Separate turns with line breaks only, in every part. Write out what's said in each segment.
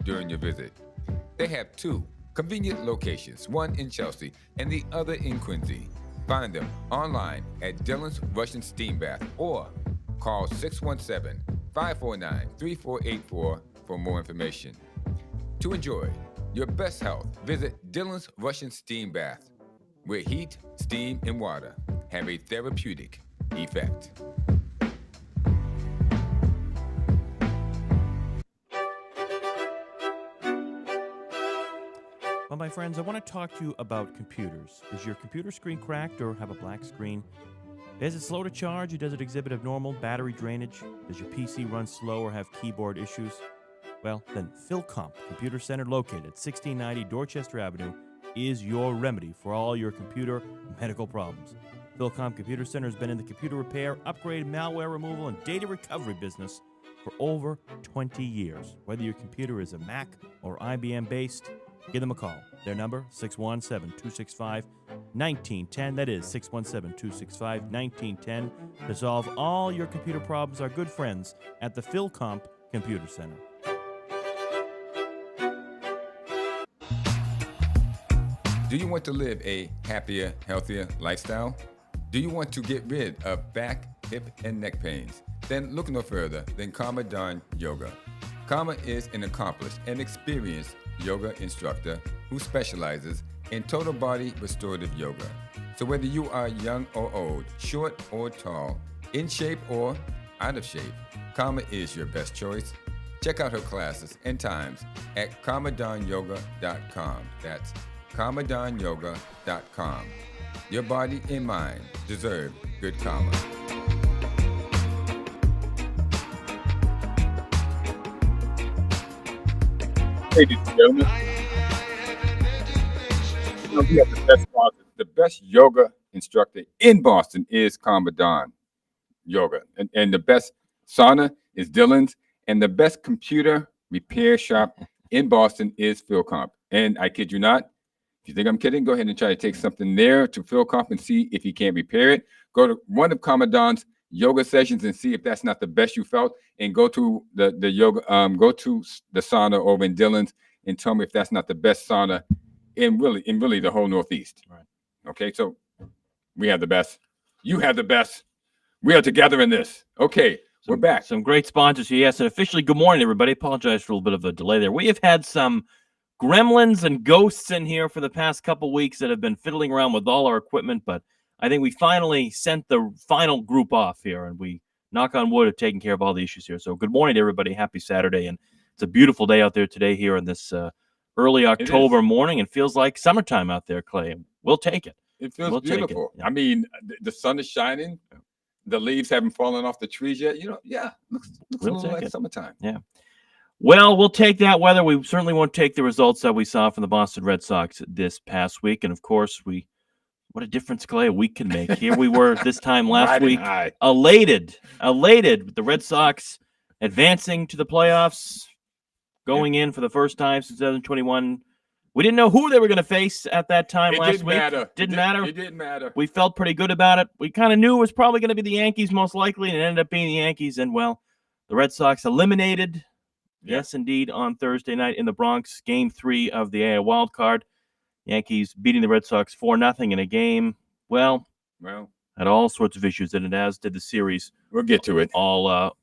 during your visit. They have 2 convenient locations, one in Chelsea and the other in Quincy. Find them online at Dillon's Russian Steam Bath or call 617-549-3484 for more information. To enjoy your best health, visit Dillon's Russian Steam Bath, where heat, steam, and water have a therapeutic effect.
Well, my friends, I want to talk to you about computers. Is your computer screen cracked or have a black screen? Is it slow to charge or does it exhibit abnormal battery drainage? Does your PC run slow or have keyboard issues? Well, then PhilComp Computer Center, located at 1690 Dorchester Avenue, is your remedy for all your computer medical problems. PhilComp Computer Center has been in the computer repair, upgrade, malware removal, and data recovery business for over 20 years. Whether your computer is a Mac or IBM based, give them a call. Their number, 617-265-1910. That is 617-265-1910. To solve all your computer problems, our good friends at the PhilComp Computer Center.
Do you want to live a happier, healthier lifestyle? Do you want to get rid of back, hip, and neck pains? Then look no further than Karma Don Yoga. Karma is an accomplished and experienced yoga instructor who specializes in total body restorative yoga. So whether you are young or old, short or tall, in shape or out of shape, Karma is your best choice. Check out her classes and times at karmadonyoga.com. That's karmadonyoga.com. Your body and mind deserve good karma. Ladies and gentlemen, we have the best sponsor. The best yoga instructor in Boston is Karma Don Yoga. And the best sauna is Dillon's. And the best computer repair shop in Boston is PhilComp. And I kid you not, if you think I'm kidding, go ahead and try to take something there to PhilComp and see if he can't repair it. Go to one of Karma Don's yoga sessions and see if that's not the best you felt, and go to the yoga, go to the sauna over in Dillon's and tell me if that's not the best sauna in really the whole Northeast.
Right.
Okay, so we have the best. You have the best. We are together in this. Okay, we're back.
Some great sponsors here. Yes, and officially, good morning, everybody. Apologize for a little bit of a delay there. We have had some gremlins and ghosts in here for the past couple weeks that have been fiddling around with all our equipment, but I think we finally sent the final group off here, and we, knock on wood, have taken care of all the issues here. So good morning to everybody. Happy Saturday, and it's a beautiful day out there today here in this early October morning, and feels like summertime out there, Clay. We'll take it.
It feels beautiful. I mean, the sun is shining. The leaves haven't fallen off the trees yet. You know, looks a little like summertime.
Yeah. Well, we'll take that weather. We certainly won't take the results that we saw from the Boston Red Sox this past week. And, of course, what a difference, Clay, a week can make. Here we were this time last week, elated with the Red Sox advancing to the playoffs, going in for the first time since 2021. We didn't know who they were going to face at that time last week.
It didn't matter.
We felt pretty good about it. We kind of knew it was probably going to be the Yankees most likely, and it ended up being the Yankees. And, well, the Red Sox eliminated, yes, indeed, on Thursday night in the Bronx, Game 3 of the AL wild card. Yankees beating the Red Sox 4-0 in a game, well, had all sorts of issues, and it has did the series.
We'll get to it
all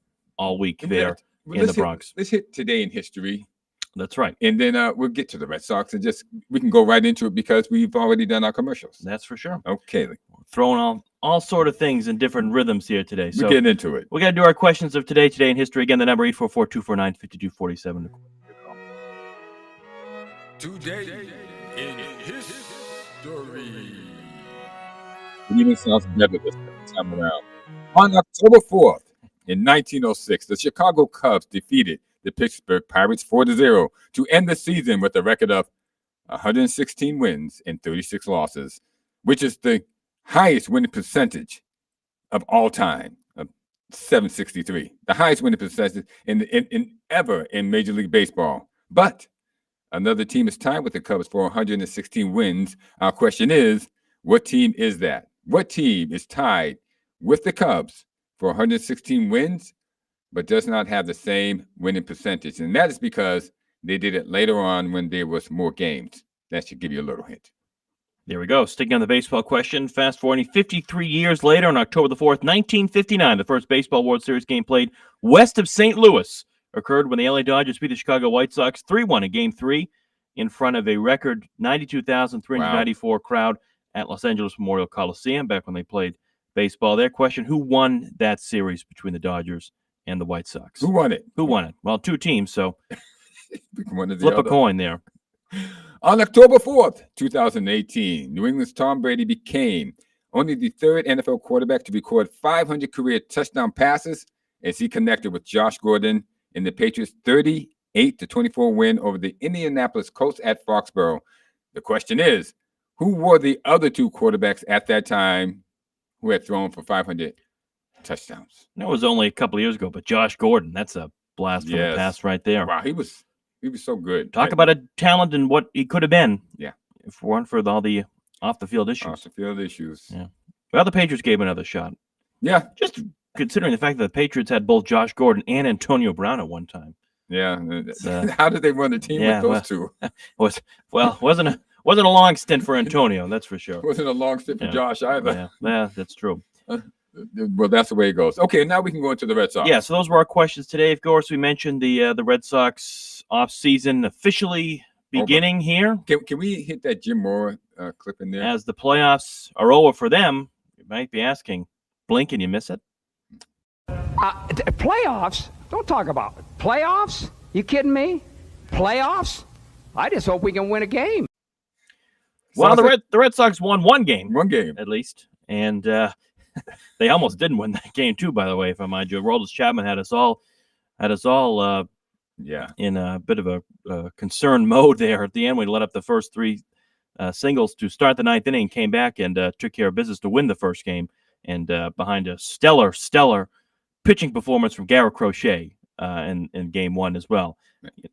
week there in the Bronx.
Let's hit today in history.
That's right.
And then we'll get to the Red Sox, and we can go right into it because we've already done our commercials.
That's for sure.
Okay.
Throwing all sort of things in different rhythms here today. So
we're getting into it.
We got to do our questions of today in history. Again, the number 844-249-5247.
Today in history. It even sounds better this time around. On October 4th, in 1906, the Chicago Cubs defeated the Pittsburgh Pirates 4-0 to end the season with a record of 116 wins and 36 losses, which is the highest winning percentage of all time, of 763. The highest winning percentage in ever in Major League Baseball. But another team is tied with the Cubs for 116 wins. Our question is, what team is that? What team is tied with the Cubs for 116 wins, but does not have the same winning percentage? And that is because They did it later on when there was more games. That should give you a little hint.
There we go. Sticking on the baseball question, fast forwarding 53 years later, on October the 4th, 1959, the first Baseball World Series game played west of St. Louis occurred when the LA Dodgers beat the Chicago White Sox 3-1 in Game 3 in front of a record 92,394 crowd at Los Angeles Memorial Coliseum back when they played baseball. Their question, who won that series between the Dodgers and the White Sox?
Who won it?
Who won it? Well, two teams, so
One
flip a coin there.
On October 4th, 2018, New England's Tom Brady became only the third NFL quarterback to record 500 career touchdown passes as he connected with Josh Gordon in the Patriots' 38-24 win over the Indianapolis Colts at Foxborough. The question is, who were the other two quarterbacks at that time who had thrown for 500 touchdowns?
That was only a couple of years ago, but Josh Gordon, that's a blast from the past right there.
Wow, he was so good.
Talk about a talent and what he could have been.
Yeah.
If it weren't for all the off-the-field issues.
Off-the-field issues.
Yeah. Well, the Patriots gave him another shot.
Yeah.
Just considering the fact that the Patriots had both Josh Gordon and Antonio Brown at one time.
Yeah. How did they run the team with those two?
Wasn't a long stint for Antonio, that's for sure.
Wasn't a long stint for Josh either.
Yeah, that's true.
Well, that's the way it goes. Okay, now we can go into the Red Sox.
Yeah, so those were our questions today. Of course, we mentioned the Red Sox off-season officially beginning here.
Can we hit that Jim Mora clip in there?
As the playoffs are over for them, you might be asking, blink and you miss it?
Playoffs? Don't talk about it. Playoffs? You kidding me? Playoffs? I just hope we can win a game.
Well, the Red Sox won one game.
One game.
At least. And they almost didn't win that game, too, by the way, if I mind you. Aroldis Chapman had us all in a bit of a concerned mode there. At the end, we let up the first three singles to start the ninth inning, came back and took care of business to win the first game. And behind a stellar pitching performance from Garrett Crochet in game one as well.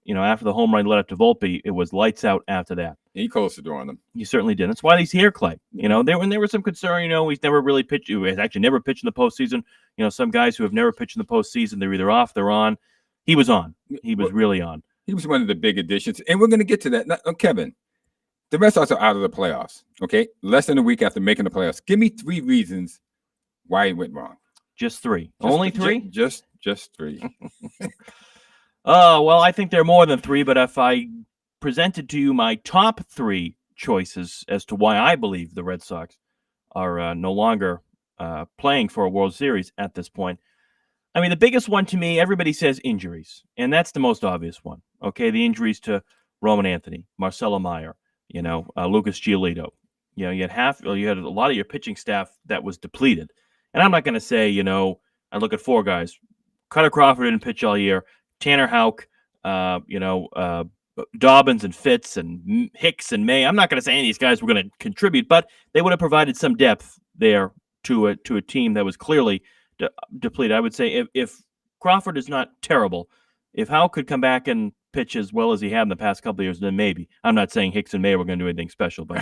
You know, after the home run led up to Volpe, it was lights out after that.
He closed the door on them.
He certainly did. That's why he's here, Clay. You know, there was some concern. You know, he's never really pitched. He has actually never pitched in the postseason. You know, some guys who have never pitched in the postseason, they're either off, they're on. He was on. He was really on.
He was one of the big additions, and we're going to get to that. Now, Kevin, the Red Sox are out of the playoffs. Okay, less than a week after making the playoffs. Give me 3 reasons why it went wrong.
Just 3. Only 3?
Just 3.
Well, I think there are more than 3, but if I presented to you my top 3 choices as to why I believe the Red Sox are no longer playing for a World Series at this point, I mean, the biggest one to me, everybody says injuries, and that's the most obvious one. Okay, the injuries to Roman Anthony, Marcelo Meyer, you know, Lucas Giolito. You know, you had a lot of your pitching staff that was depleted. And I'm not going to say, you know, I look at 4 guys. Cutter Crawford didn't pitch all year. Tanner Houck, Dobbins and Fitz and Hicks and May. I'm not going to say any of these guys were going to contribute, but they would have provided some depth there to a team that was clearly depleted. I would say if Crawford is not terrible, if Houck could come back and pitch as well as he had in the past couple of years, then maybe. I'm not saying Hicks and May were going to do anything special, but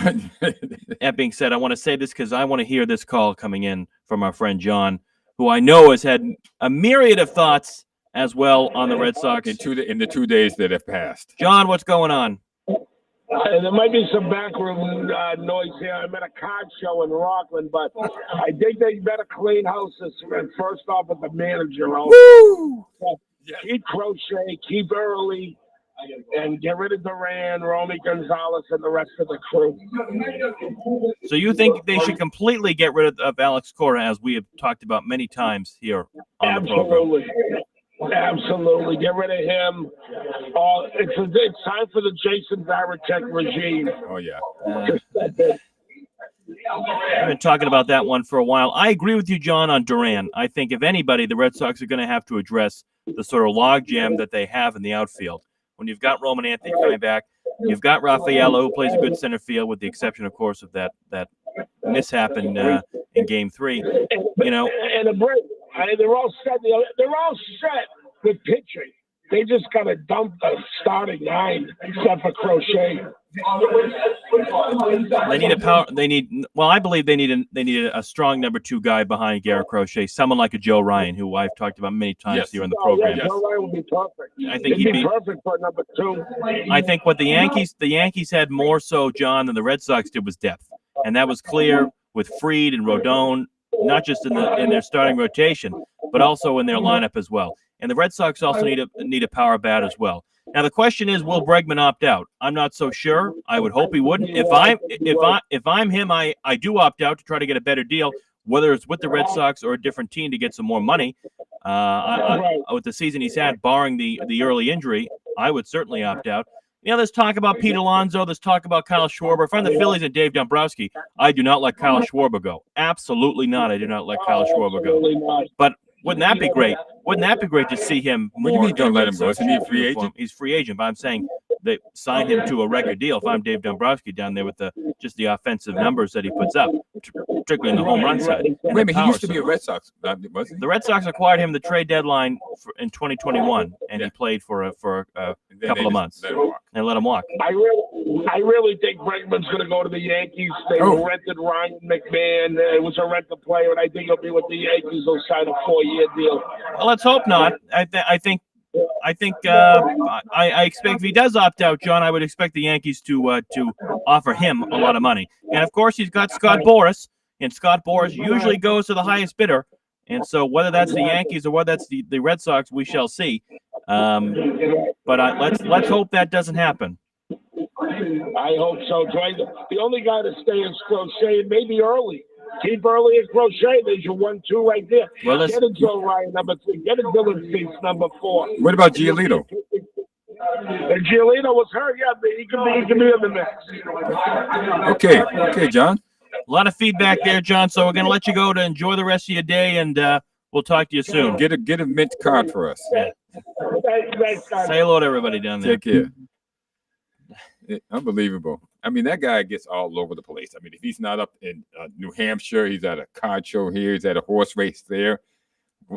that being said, I want to say this because I want to hear this call coming in from our friend John, who I know has had a myriad of thoughts as well on the Red Sox
in the 2 days that have passed.
John, what's going on?
There might be some backroom noise here. I'm at a card show in Rockland, but I think they better clean house this first off with the manager.
Woo!
Keep Crochet, keep Early, and get rid of Duran, Romy Gonzalez, and the rest of the crew.
So you think they should completely get rid of Alex Cora, as we have talked about many times here on the program?
Absolutely. Get rid of him. It's time for the Jason Varitek regime.
Oh, yeah.
I've been talking about that one for a while. I agree with you, John, on Duran. I think if anybody, the Red Sox are going to have to address the sort of logjam that they have in the outfield. When you've got Roman Anthony coming back, you've got Rafaela, who plays a good center field, with the exception, of course, of that mishap in Game 3. You know,
and a break. They're all set. They're all set with pitching. they just got to dump the starting 9, except for Crochet.
They need a power. I believe they need a strong number 2 guy behind Garrett Crochet, someone like a Joe Ryan, who I've talked about many times here on the program.
Yeah, Joe Ryan would be perfect.
I think
he'd be perfect for number 2.
I think what the Yankees had more so, John, than the Red Sox did was depth, and that was clear with Fried and Rodon, not just in their starting rotation, but also in their lineup as well. And the Red Sox also need a power bat as well. Now the question is, will Bregman opt out? I'm not so sure. I would hope he wouldn't. If I'm him, I do opt out to try to get a better deal, whether it's with the Red Sox or a different team to get some more money. With the season he's had, barring the early injury, I would certainly opt out. There's talk about Pete Alonso. There's talk about Kyle Schwarber. If I'm the Phillies and Dave Dombrowski, I do not let Kyle Schwarber go. Absolutely not. I do not let Kyle Schwarber go. But wouldn't that be great? Wouldn't that be great to see him more?
What do you mean don't let him go? Isn't he a free agent?
He's free agent, but I'm saying they sign him to a record deal. If I'm Dave Dombrowski down there with just the offensive numbers that he puts up, particularly in the home run side.
Wait a minute, he used to be a Red Sox, wasn't he?
The Red Sox acquired him the trade deadline in 2021, and he played for a couple of months and let him walk.
I really think Bregman's going to go to the Yankees. They rented Ryan McMahon. It was a rental player, and I think he'll be with the Yankees. They'll sign a 4-year deal.
Well, let's hope not. I expect if he does opt out, John, I would expect the Yankees to offer him a lot of money. And of course, he's got Scott Boras, and Scott Boras usually goes to the highest bidder. And so whether that's the Yankees or whether that's the Red Sox, we shall see. But let's hope that doesn't happen.
I hope so. The only guy to stay is Crochet, maybe early. Keep early at Crochet. There's your 1-2 right there.
Well,
get a Joe Ryan number 3. Get a Dylan Cease number 4.
What about Giolito?
And Giolito was hurt. Yeah, but he can be in the mix.
Okay, John.
A lot of feedback there, John. So we're going to let you go to enjoy the rest of your day, and we'll talk to you soon.
Get a mint card for us.
Yeah. Thanks, guys.
Say hello to everybody down there.
Take care. Unbelievable. I mean, that guy gets all over the place. I mean, if he's not up in New Hampshire, he's at a card show here, he's at a horse race there.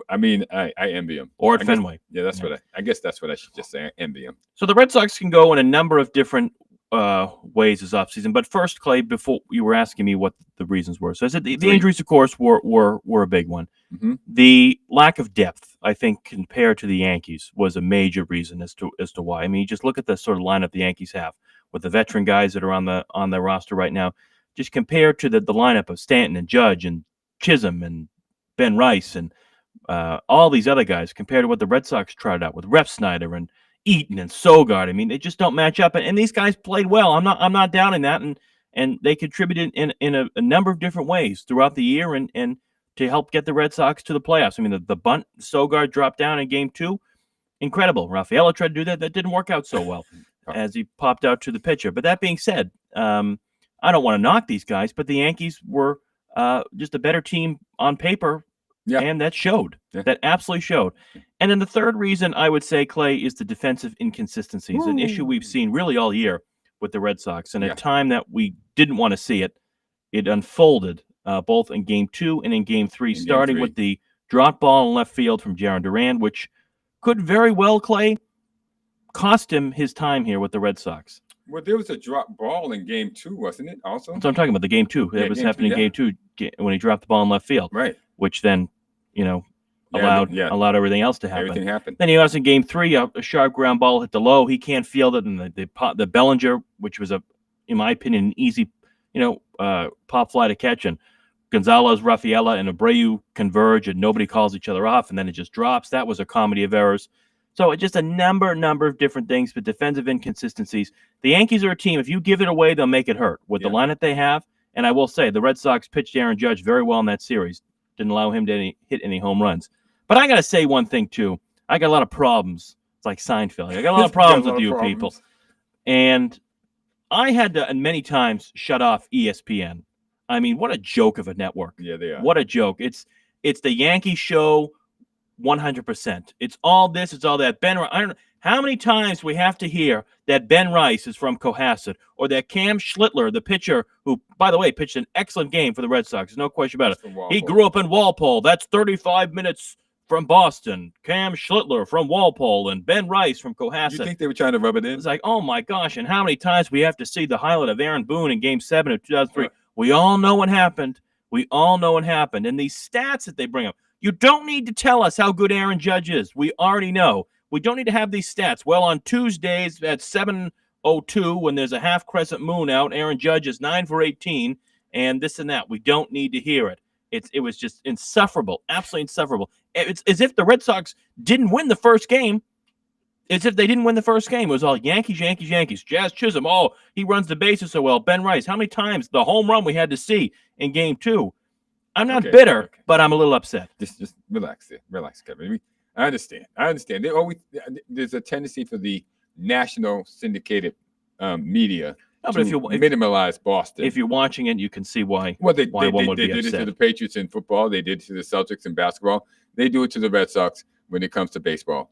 I mean, I envy him.
Or at Fenway.
That's what I guess that's what I should just say. I envy him.
So the Red Sox can go in a number of different ways this offseason. But first, Clay, before you were asking me what the reasons were. So I said the injuries, of course, were a big one.
Mm-hmm.
The lack of depth, I think, compared to the Yankees, was a major reason as to why. I mean, you just look at the sort of lineup the Yankees have with the veteran guys that are on the roster right now. Just compared to the lineup of Stanton and Judge and Chisholm and Ben Rice and all these other guys, compared to what the Red Sox tried out with Refsnyder and Eaton and Sogard. I mean, they just don't match up. And these guys played well. I'm not doubting that. And they contributed in a number of different ways throughout the year and to help get the Red Sox to the playoffs. I mean, the bunt, Sogard dropped down in Game 2. Incredible. Rafaela tried to do that. That didn't work out so well as he popped out to the pitcher. But that being said, I don't want to knock these guys, but the Yankees were just a better team on paper. Yeah. And that showed. Yeah. That absolutely showed. And then the third reason I would say, Clay, is the defensive inconsistencies, an issue we've seen really all year with the Red Sox. And at a time that we didn't want to see it, it unfolded both in Game 2 and in Game 3, starting with the drop ball in left field from Jarren Duran, which could very well, Clay, cost him his time here with the Red Sox.
Well, there was a drop ball in Game 2, wasn't it, also?
So I'm talking about the Game 2. That was happening in Game 2 when he dropped the ball in left field.
Right.
Which then, allowed everything else to happen.
Everything happened.
Then he was in Game 3, a sharp ground ball hit the low. He can't field it, and the Bellinger, which was in my opinion, an easy, pop fly to catch, and Gonzalez, Rafaela, and Abreu converge, and nobody calls each other off, and then it just drops. That was a comedy of errors. So it's just a number of different things, but defensive inconsistencies. The Yankees are a team. If you give it away, they'll make it hurt with the lineup they have. And I will say, the Red Sox pitched Aaron Judge very well in that series. Didn't allow him to hit any home runs. But I got to say one thing, too. I got a lot of problems. It's like Seinfeld. I got a lot of problems with you people. And I had to, many times, shut off ESPN. I mean, what a joke of a network.
Yeah, they are.
What a joke. It's the Yankee show 100%. It's all this. It's all that. I don't know how many times we have to hear that Ben Rice is from Cohasset or that Cam Schlittler, the pitcher, who, by the way, pitched an excellent game for the Red Sox. There's no question about it. He grew up in Walpole. That's 35 minutes from Boston, Cam Schlittler from Walpole, and Ben Rice from Cohasset.
You think they were trying to rub it in?
It's like, oh my gosh, and how many times we have to see the highlight of Aaron Boone in Game 7 of 2003. We all know what happened. And these stats that they bring up, you don't need to tell us how good Aaron Judge is. We already know. We don't need to have these stats. Well, on Tuesdays at 7:02, when there's a half crescent moon out, Aaron Judge is 9 for 18, and this and that. We don't need to hear it. It was just insufferable, absolutely insufferable. It's as if the Red Sox didn't win the first game. As if they didn't win the first game. It was all Yankees, Yankees, Yankees. Jazz Chisholm, oh, he runs the bases so well. Ben Rice, how many times the home run we had to see in Game 2? I'm not bitter, but I'm a little upset.
Just relax there. Relax, Kevin. I understand. There's a tendency for the national syndicated media
but
to
if
minimalize Boston.
If you're watching it, you can see why.
Well, they
one would be
did
upset.
it to the Patriots in football. They did it to the Celtics in basketball. They do it to the Red Sox when it comes to baseball.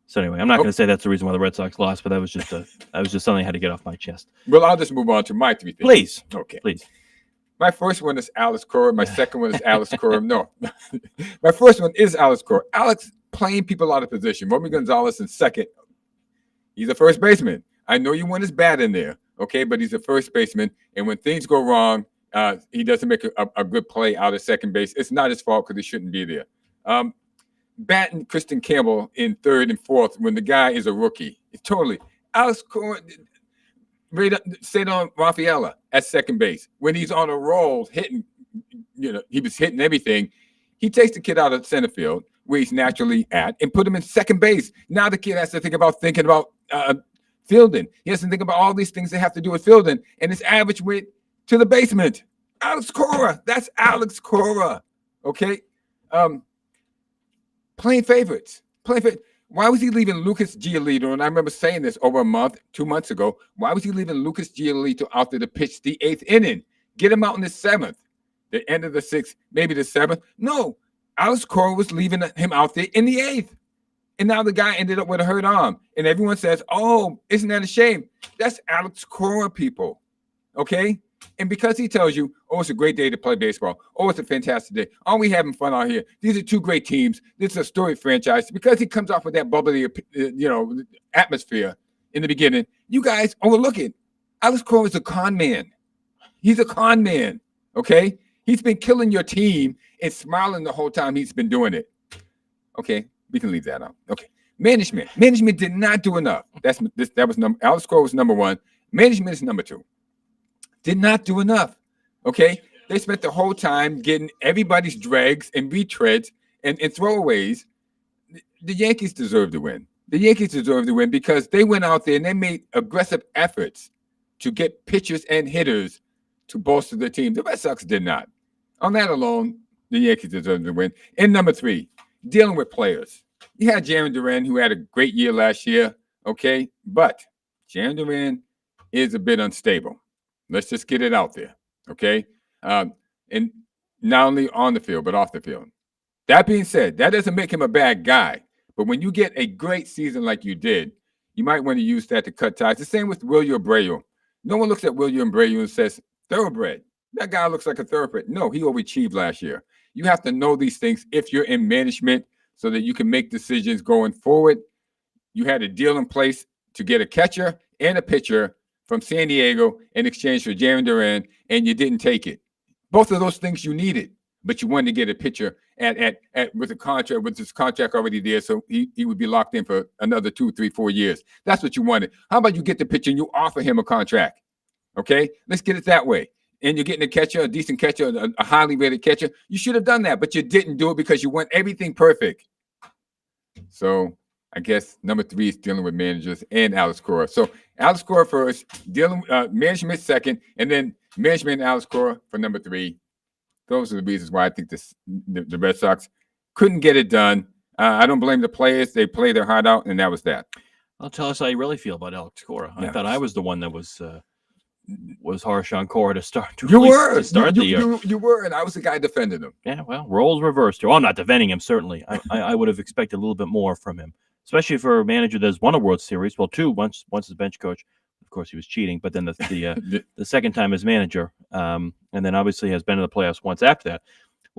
So anyway, I'm not going to say that's the reason why the Red Sox lost, but that was just something I had to get off my chest.
Well, I'll just move on to my 3 things.
Please.
Okay.
Please.
My first one is Alex Cora. My second one is Alex Cora. No. My first one is Alex Cora. Alex playing people out of position. Romy Gonzalez in second. He's a first baseman. I know you want his bat in there, okay, but he's a first baseman. And when things go wrong, he doesn't make a good play out of second base. It's not his fault because he shouldn't be there. Batting Kristen Campbell in third and fourth when the guy is a rookie. It's totally. Alex Cora, Cedon Rafaela at second base. When he's on a roll, hitting, he was hitting everything. He takes the kid out of center field where he's naturally at and put him in second base. Now the kid has to think about fielding. He has to think about all these things that have to do with fielding, and his average went to the basement. Alex Cora. That's Alex Cora. Okay? Playing favorites. Why was he leaving Lucas Giolito? And I remember saying this over 2 months ago. Why was he leaving Lucas Giolito out there to pitch the 8th inning? Get him out in the 7th, the end of the 6th, maybe the 7th. No, Alex Cora was leaving him out there in the 8th. And now the guy ended up with a hurt arm. And everyone says, oh, isn't that a shame? That's Alex Cora, people. Okay? And because he tells you, oh, it's a great day to play baseball. Oh, it's a fantastic day. Are we having fun out here? These are 2 great teams. This is a storied franchise. Because he comes off with that bubbly, atmosphere in the beginning, you guys overlook it. Alex Cora is a con man. He's a con man, okay? He's been killing your team and smiling the whole time he's been doing it. Okay, we can leave that out. Okay, management. Management did not do enough. Alex Cora was number 1. Management is number 2. Did not do enough, okay? They spent the whole time getting everybody's dregs and retreads and throwaways. The Yankees deserve to win. The Yankees deserve to win because they went out there and they made aggressive efforts to get pitchers and hitters to bolster their team. The Red Sox did not. On that alone, the Yankees deserve to win. And number 3, dealing with players. You had Jarren Duran, who had a great year last year, okay? But Jarren Duran is a bit unstable. Let's just get it out there, okay? And not only on the field, but off the field. That being said, that doesn't make him a bad guy. But when you get a great season like you did, you might want to use that to cut ties. The same with William Abreu. No one looks at William Abreu and says, thoroughbred. That guy looks like a thoroughbred. No, he overachieved last year. You have to know these things if you're in management so that you can make decisions going forward. You had a deal in place to get a catcher and a pitcher from San Diego in exchange for Jarren Duran, and you didn't take it. Both of those things you needed, but you wanted to get a pitcher with his contract already there, so he would be locked in for another 2, 3, 4 years. That's what you wanted. How about you get the pitcher and you offer him a contract? Okay, let's get it that way. And you're getting a catcher, a decent catcher, a highly rated catcher. You should have done that, but you didn't do it because you want everything perfect. So I guess number 3 is dealing with managers and Alex Cora. So Alex Cora first, dealing management second, and then management and Alex Cora for number 3. Those are the reasons why I think the Red Sox couldn't get it done. I don't blame the players. They played their heart out, and that was that.
Well, tell us how you really feel about Alex Cora. I thought I was the one that was harsh on Cora to start.
You were, and I was the guy defending him.
Yeah, well, roles reversed here. Well, I'm not defending him, certainly. I would have expected a little bit more from him, especially for a manager that's won a World Series. Well, 2, once as bench coach. Of course, he was cheating, but then the second time as manager, and then obviously has been in the playoffs once after that.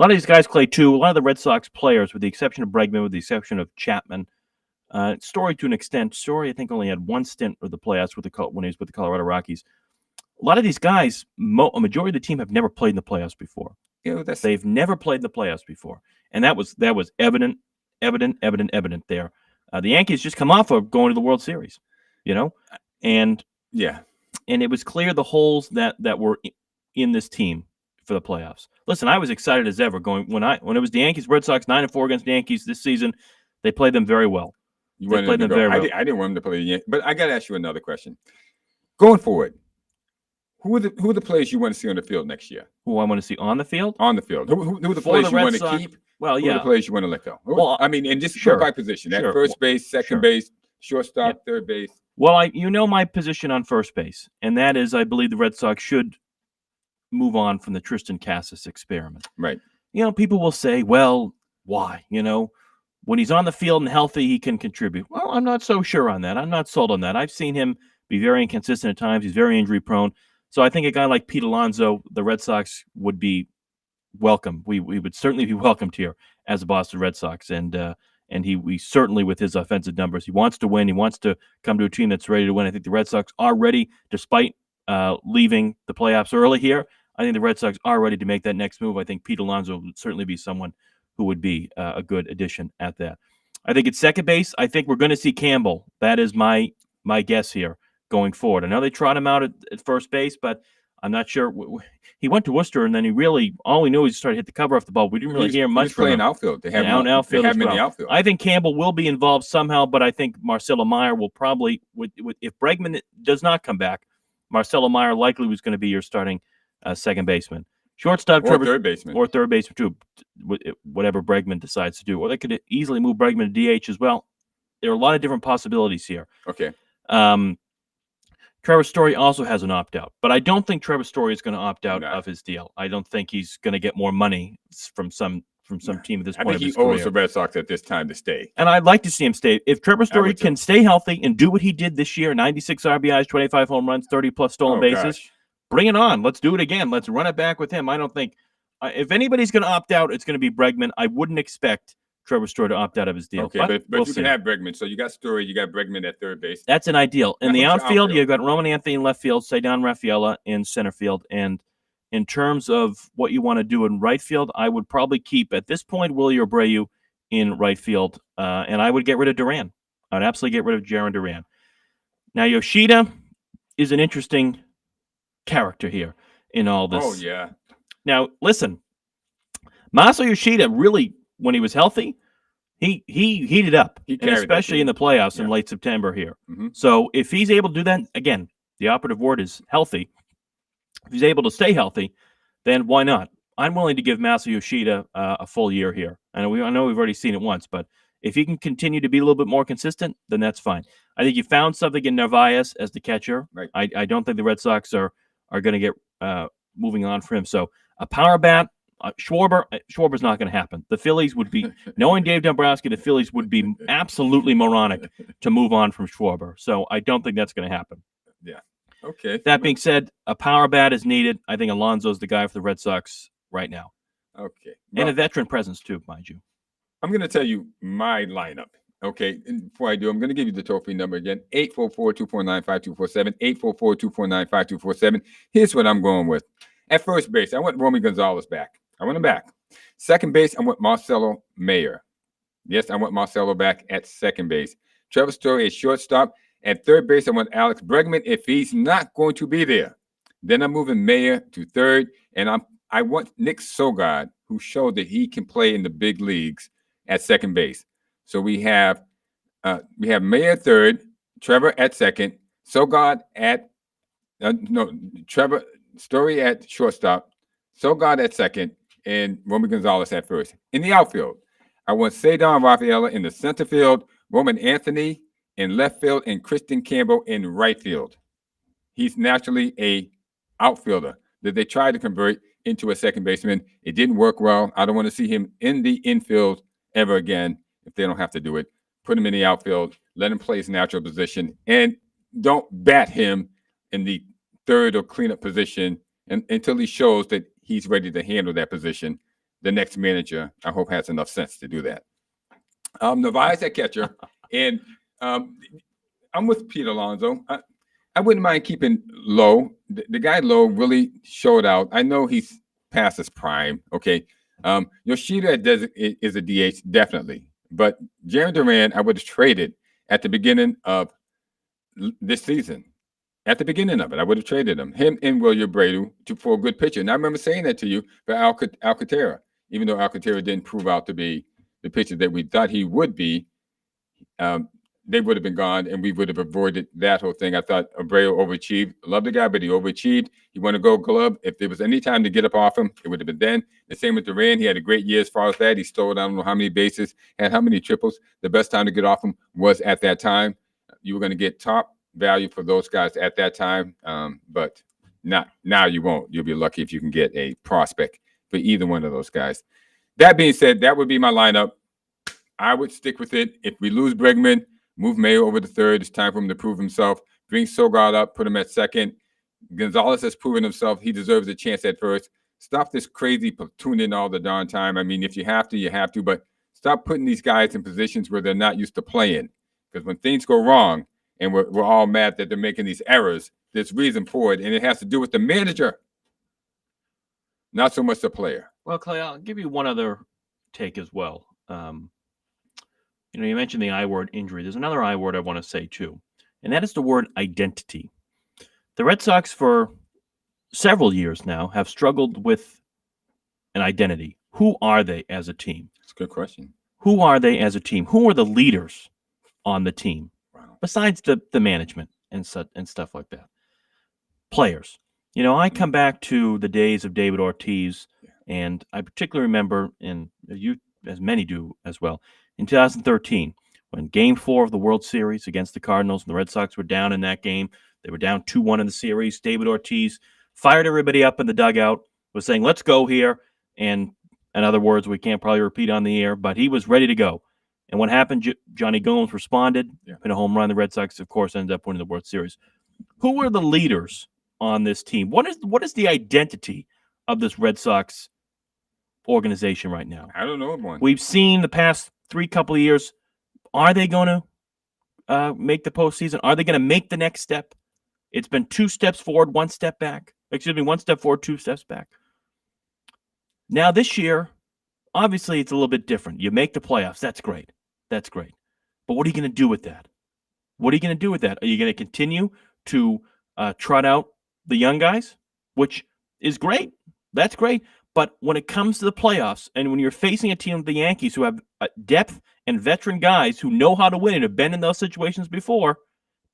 lot of these guys, Clay, too. A lot of the Red Sox players, with the exception of Bregman, with the exception of Chapman, Story to an extent. Story, I think, only had one stint of the playoffs when he was with the Colorado Rockies. A lot of these guys, a majority of the team have never played in the playoffs before. They've never played in the playoffs before, and that was evident there. The Yankees just come off of going to the World Series, and it was clear the holes that were in this team for the playoffs. Listen, I was excited as ever when it was the Yankees, Red Sox 9-4 against the Yankees this season. They played them very well.
I didn't want them to play the Yankees, but I got to ask you another question. Going forward, who are the players you want to see on the field next year?
Who I want to see on the field?
On the field. Who are the players you want to keep?
Well,
who are the players you want to let go?
Well,
I mean, and just by position. At first base, second base, shortstop, third base.
Well, my position on first base, and that is I believe the Red Sox should move on from the Tristan Casas experiment.
Right.
People will say, well, why? When he's on the field and healthy, he can contribute. Well, I'm not so sure on that. I'm not sold on that. I've seen him be very inconsistent at times. He's very injury prone. So I think a guy like Pete Alonso, the Red Sox would be welcome. We would certainly be welcomed here as the Boston Red Sox. And we certainly, with his offensive numbers, he wants to win. He wants to come to a team that's ready to win. I think the Red Sox are ready, despite leaving the playoffs early here. I think the Red Sox are ready to make that next move. I think Pete Alonso would certainly be someone who would be a good addition at that. I think at second base, I think we're going to see Campbell. That is my guess here going forward. I know they trot him out at first base, but I'm not sure. He went to Worcester, and then all we knew was he started to hit the cover off the ball. We didn't really hear much from him.
Outfield. They have
outfield.
They have him in the outfield.
I think Campbell will be involved somehow, but I think Marcelo Meyer will probably, if Bregman does not come back, Marcelo Meyer likely was going to be your starting second baseman. Shortstop,
third baseman.
Or third baseman, too, whatever Bregman decides to do. Or they could easily move Bregman to DH as well. There are a lot of different possibilities here.
Okay.
Trevor Story also has an opt-out, but I don't think Trevor Story is going to opt out of his deal. I don't think he's going to get more money from some team at this point of his career.
I think he owes the Red Sox at this time to stay.
And I'd like to see him stay. If Trevor Story can stay healthy and do what he did this year, 96 RBIs, 25 home runs, 30-plus stolen bases, bring it on. Let's do it again. Let's run it back with him. I don't think if anybody's going to opt out, it's going to be Bregman. I wouldn't expect Trevor Story to opt out of his deal.
Okay, but you can have Bregman. So you got Story, you got Bregman at third base.
That's an ideal. In the outfield, you've got Roman Anthony in left field, Cedon Rafaela in center field. And in terms of what you want to do in right field, I would probably keep, at this point, Willie Abreu in right field. And I would get rid of Duran. I'd absolutely get rid of Jarren Duran. Now, Yoshida is an interesting character here in all this.
Oh, yeah.
Now, listen, Masa Yoshida really, when he was healthy, he heated up, and especially in the playoffs in late September here.
Mm-hmm.
So if he's able to do that, again, the operative word is healthy. If he's able to stay healthy, then why not? I'm willing to give Masa Yoshida a full year here. I know we've already seen it once, but if he can continue to be a little bit more consistent, then that's fine. I think you found something in Narvaez as the catcher.
Right.
I don't think the Red Sox are going to get moving on for him. So a power bat, Schwarber's not going to happen. The Phillies would be, knowing Dave Dombrowski, the Phillies would be absolutely moronic to move on from Schwarber. So I don't think that's going to happen.
Yeah. Okay.
That being said, a power bat is needed. I think Alonso's the guy for the Red Sox right now.
Okay.
Well, and a veteran presence too, mind you.
I'm going to tell you my lineup. Okay. And before I do, I'm going to give you the toll-free number again, 844-249-5247, 844-249-5247. Here's what I'm going with. At first base, I want Romy Gonzalez back. I want him back. Second base, I want Marcelo Mayer. Yes, I want Marcelo back at second base. Trevor Story at shortstop. At third base, I want Alex Bregman if he's not going to be there. Then I'm moving Mayer to third, and I want Nick Sogard, who showed that he can play in the big leagues, at second base. So we have Mayer at third, Trevor at second, Sogard at Trevor Story at shortstop, Sogard at second, and Romy Gonzalez at first. In the outfield, I want Cedon Rafaela in the center field, Roman Anthony in left field, and Christian Campbell in right field. He's naturally a outfielder that they tried to convert into a second baseman. It didn't work well. I don't want to see him in the infield ever again if they don't have to do it. Put him in the outfield, let him play his natural position, and don't bat him in the third or cleanup position until he shows that he's ready to handle that position. the next manager, I hope, has enough sense to do that. Narvaez at catcher, and I'm with Pete Alonso. I wouldn't mind keeping Lowe. The guy Lowe really showed out. I know he's past his prime. Okay, Yoshida is a DH definitely, but Jeremy Duran I would have traded at the beginning of this season. At the beginning of it, I would have traded him and William Brady for a good pitcher. And I remember saying that to you for Alcantara, even though Alcantara didn't prove out to be the pitcher that we thought he would be. They would have been gone, and we would have avoided that whole thing. I thought Abreu overachieved. Love the guy, but he overachieved. He won a Gold Glove. If there was any time to get up off him, it would have been then. The same with Duran. He had a great year as far as that. He stole, I don't know how many bases, had how many triples. The best time to get off him was at that time. You were going to get top value for those guys at that time, but not now. You won't. You'll be lucky if you can get a prospect for either one of those guys. That being said, that would be my lineup. I would stick with it. If we lose Bregman, move Mayo over to third. It's time for him to prove himself. Bring Sogard up, put him at second. Gonzalez has proven himself. He deserves a chance at first. Stop this crazy platooning all the darn time. I mean, if you have to, you have to, but stop putting these guys in positions where they're not used to playing. Because when things go wrong, and we're all mad that they're making these errors, there's reason for it, and it has to do with the manager, not so much the player.
Well, Clay, I'll give you one other take as well. You mentioned the I word injury. There's another I word I want to say too, and that is the word identity. The Red Sox for several years now have struggled with an identity. Who are they as a team?
That's a good question.
Who are they as a team? Who are the leaders on the team? Besides the management and stuff like that. Players. I come back to the days of David Ortiz, and I particularly remember, and you, as many do as well, in 2013, when Game 4 of the World Series against the Cardinals, and the Red Sox were down in that game. They were down 2-1 in the series. David Ortiz fired everybody up in the dugout, was saying, let's go here. And in other words, we can't probably repeat on the air, but he was ready to go. And what happened? Johnny Gomes responded, hit a home run. The Red Sox, of course, ended up winning the World Series. Who are the leaders on this team? What is the identity of this Red Sox organization right now?
I don't know one.
We've seen the past couple of years. Are they going to make the postseason? Are they going to make the next step? It's been 2 steps forward, 1 step back. 1 step forward, 2 steps back. Now this year, obviously, it's a little bit different. You make the playoffs. That's great. That's great. But what are you going to do with that? What are you going to do with that? Are you going to continue to trot out the young guys, which is great? That's great. But when it comes to the playoffs, and when you're facing a team like the Yankees who have depth and veteran guys who know how to win and have been in those situations before,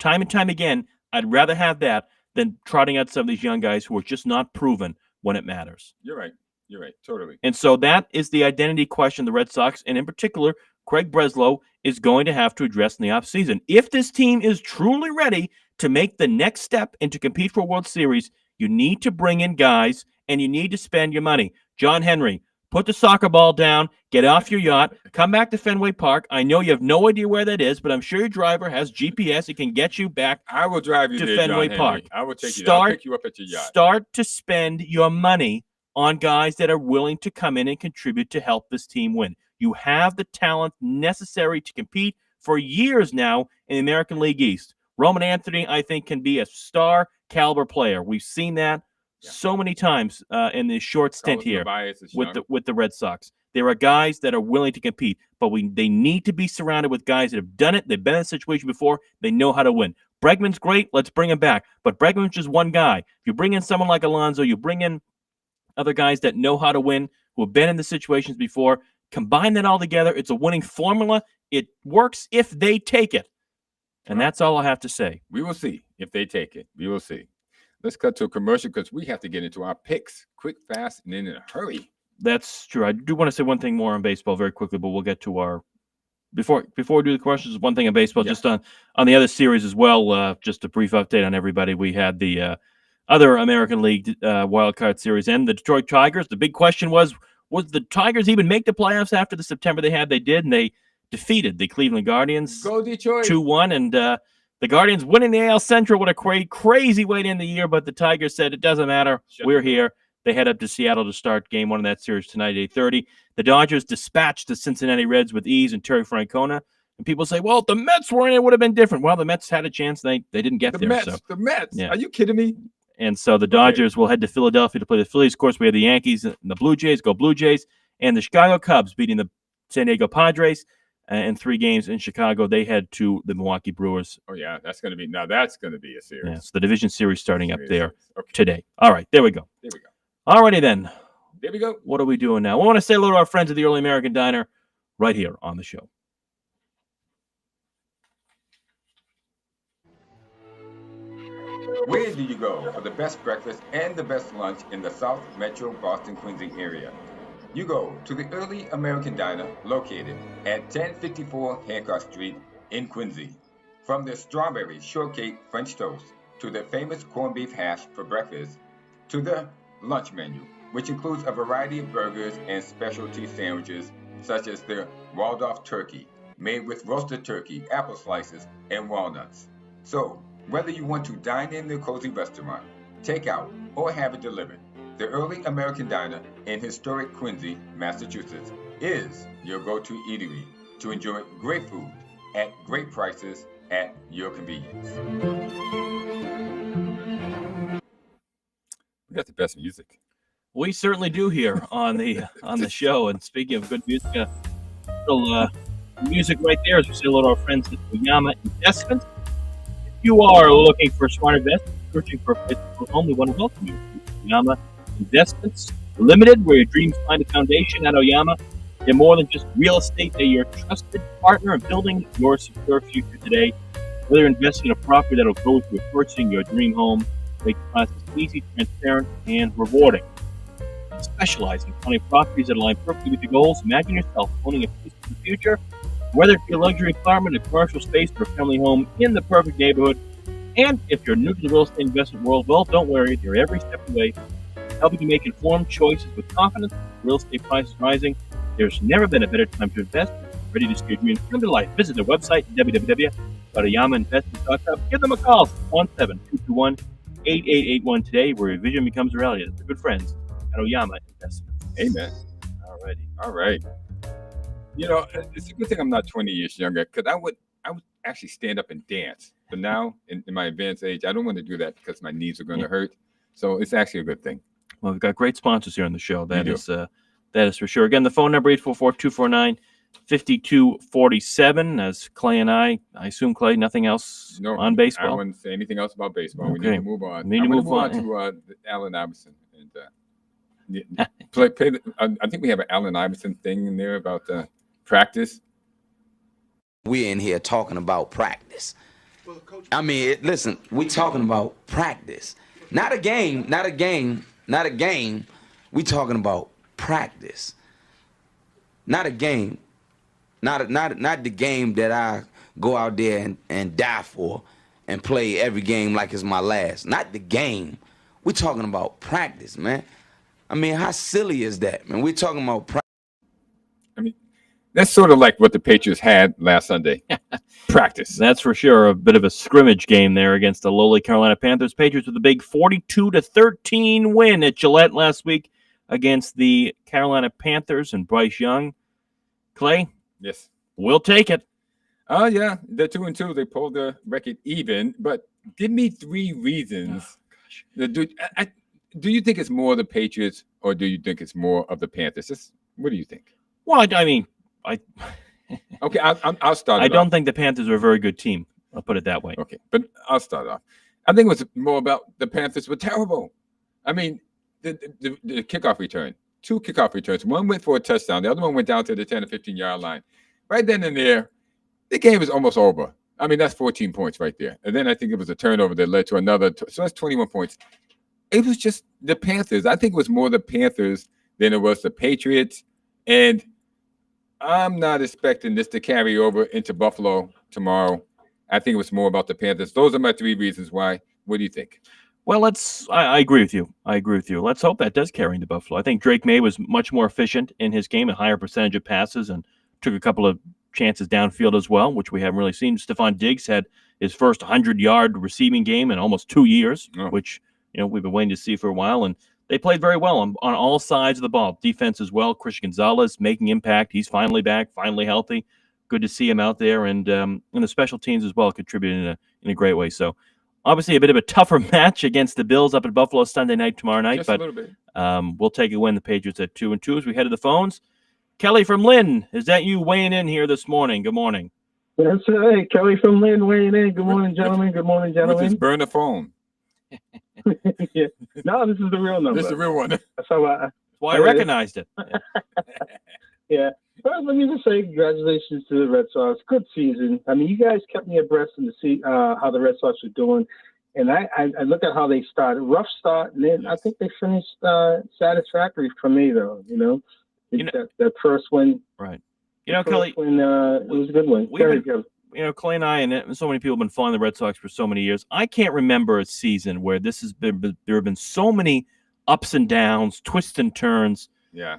time and time again, I'd rather have that than trotting out some of these young guys who are just not proven when it matters.
You're right. You're right. Totally.
And so that is the identity question the Red Sox, and in particular, Craig Breslow, is going to have to address in the offseason. If this team is truly ready to make the next step and to compete for a World Series, you need to bring in guys and you need to spend your money. John Henry, put the soccer ball down, get off your yacht, come back to Fenway Park. I know you have no idea where that is, but I'm sure your driver has GPS. It can get you back.
I will drive you
to
there,
Fenway
John
Park.
Henry. I will take you there. I'll pick you up at your yacht.
Start to spend your money on guys that are willing to come in and contribute to help this team win. You have the talent necessary to compete for years now in the American League East. Roman Anthony, I think, can be a star caliber player. We've seen that so many times in this short stint here with the Red Sox. There are guys that are willing to compete, but they need to be surrounded with guys that have done it. They've been in a situation before. They know how to win. Bregman's great. Let's bring him back. But Bregman's just one guy. If you bring in someone like Alonso, you bring in other guys that know how to win, who have been in the situations before, combine that all together. It's a winning formula. It works if they take it. And that's all I have to say.
We will see if they take it. We will see. Let's cut to a commercial because we have to get into our picks quick, fast, and in a hurry.
That's true. I do want to say one thing more on baseball very quickly, but we'll get to our before we do the questions. One thing on baseball, just on the other series as well. Just a brief update on everybody. We had the other American League wild card series and the Detroit Tigers. The big question was the Tigers even make the playoffs after the September they had? They did, and they defeated the Cleveland Guardians.
Go Detroit.
2-1, and the Guardians winning the AL Central. What a crazy way to end the year, but the Tigers said it doesn't matter. We're here. They head up to Seattle to start game 1 of that series tonight at 8:30. The Dodgers dispatched the Cincinnati Reds with ease and Terry Francona. And people say, well, if the Mets were in, it would have been different. Well, the Mets had a chance. They didn't get there.
The Mets.
Yeah.
Are you kidding me?
And so the Dodgers will head to Philadelphia to play the Phillies. Of course, we have the Yankees and the Blue Jays. Go Blue Jays. And the Chicago Cubs beating the San Diego Padres in 3 games in Chicago. They head to the Milwaukee Brewers.
Oh, yeah. That's going to be a series.
Yeah, so the division series starting up there today. All right, there we go. All righty then.
There we go.
What are we doing now? We want to say hello to our friends at the Early American Diner right here on the show.
Where do you go for the best breakfast and the best lunch in the South Metro Boston Quincy area? You go to the Early American Diner located at 1054 Hancock Street in Quincy. From their strawberry shortcake French toast to their famous corned beef hash for breakfast to the lunch menu, which includes a variety of burgers and specialty sandwiches such as the Waldorf turkey made with roasted turkey, apple slices, and walnuts. So, whether you want to dine in their cozy restaurant, take out, or have it delivered, the Early American Diner in historic Quincy, Massachusetts, is your go-to eatery to enjoy great food at great prices at your convenience. We got the best music.
We certainly do here on the show. And speaking of good music, little music right there as we say hello to our friends at Oyama Investments. You are looking for a smart investment, searching for a place to call home, we want to welcome you to Oyama Investments Limited, where your dreams find a foundation. At Oyama, they're more than just real estate. They're your trusted partner in building your secure future today. Whether you're investing in a property that will grow with you or purchasing your dream home, make the process easy, transparent, and rewarding. Specializing in finding properties that align perfectly with your goals. Imagine yourself owning a piece of the future. Whether it be a luxury apartment, a commercial space, or a family home in the perfect neighborhood. And if you're new to the real estate investment world, well, don't worry. They're every step of the way, helping you make informed choices with confidence. Real estate prices rising. There's never been a better time to invest. Ready to see your dreams come to life. Visit their website, www.oyamainvestments.com. Give them a call, 1-7-221-8881 today, where your vision becomes a reality. That's the good friends at Oyama Investments.
Amen. All right. You know, it's a good thing I'm not 20 years younger, because I would actually stand up and dance. But now, in my advanced age, I don't want to do that because my knees are going to hurt. So it's actually a good thing.
Well, we've got great sponsors here on the show. That is for sure. Again, the phone number 844-249-5247. As Clay and I assume, Clay, nothing else on baseball.
I wouldn't say anything else about baseball.
Okay.
We need to move on.
We need to move on
to Allen Iverson. And play I think we have an Allen Iverson thing in there about practice.
We're in here talking about practice. I mean, listen, we're talking about practice. Not a game. We talking about practice. Not a game. Not the game that I go out there and die for and play every game like it's my last. Not the game. We're talking about practice, man. I mean, how silly is that, man? We're talking about practice.
I mean, that's sort of like what the Patriots had last Sunday. Practice.
That's for sure. A bit of a scrimmage game there against the lowly Carolina Panthers. Patriots with a big 42-13 win at Gillette last week against the Carolina Panthers and Bryce Young. Clay?
Yes.
We'll take it.
Oh, yeah. They're 2-2. They pulled the record even. But give me 3 reasons. Oh, gosh. Do you think it's more the Patriots or do you think it's more of the Panthers? What do you think?
Well, I mean,
okay, I'll start.
I don't think the Panthers are a very good team. I'll put it that way.
Okay, but I'll start off. I think it was more about the Panthers were terrible. I mean, the kickoff return, 2 kickoff returns. One went for a touchdown. The other one went down to the 10 or 15-yard line. Right then and there, the game was almost over. I mean, that's 14 points right there. And then I think it was a turnover that led to another. So that's 21 points. It was just the Panthers. I think it was more the Panthers than it was the Patriots. And I'm not expecting this to carry over into Buffalo tomorrow. I think it was more about the Panthers. Those are my 3 reasons why. What do you think?
Well, I agree with you. Let's hope that does carry into Buffalo. I think Drake May was much more efficient in his game, a higher percentage of passes, and took a couple of chances downfield as well, which we haven't really seen. Stephon Diggs had his first 100-yard receiving game in almost 2 years, which we've been waiting to see for a while. And they played very well on all sides of the ball. Defense as well. Christian Gonzalez making impact. He's finally back, finally healthy. Good to see him out there, and the special teams as well contributing in a great way. So, obviously, a bit of a tougher match against the Bills up at Buffalo Sunday night tomorrow night.
Just
but
a little bit.
We'll take a win. The Patriots at 2-2 as we head to the phones. Kelly from Lynn, is that you weighing in here this morning? Good morning.
That's right. Kelly from Lynn weighing in. Good morning, gentlemen. Good morning,
With his
gentlemen.
burner phone.
Yeah. No, this is the real number.
This is the real one.
That's how I.
That's why I recognized it.
Yeah. Well, let me just say congratulations to the Red Sox. Good season. I mean, you guys kept me abreast and to see how the Red Sox are doing. And I look at how they started. Rough start, and then I think they finished satisfactory for me, though. That first win.
Right. Kelly,
it was a good win.
Clay and I and so many people have been following the Red Sox for so many years. I can't remember a season where there have been so many ups and downs, twists and turns.
Yeah.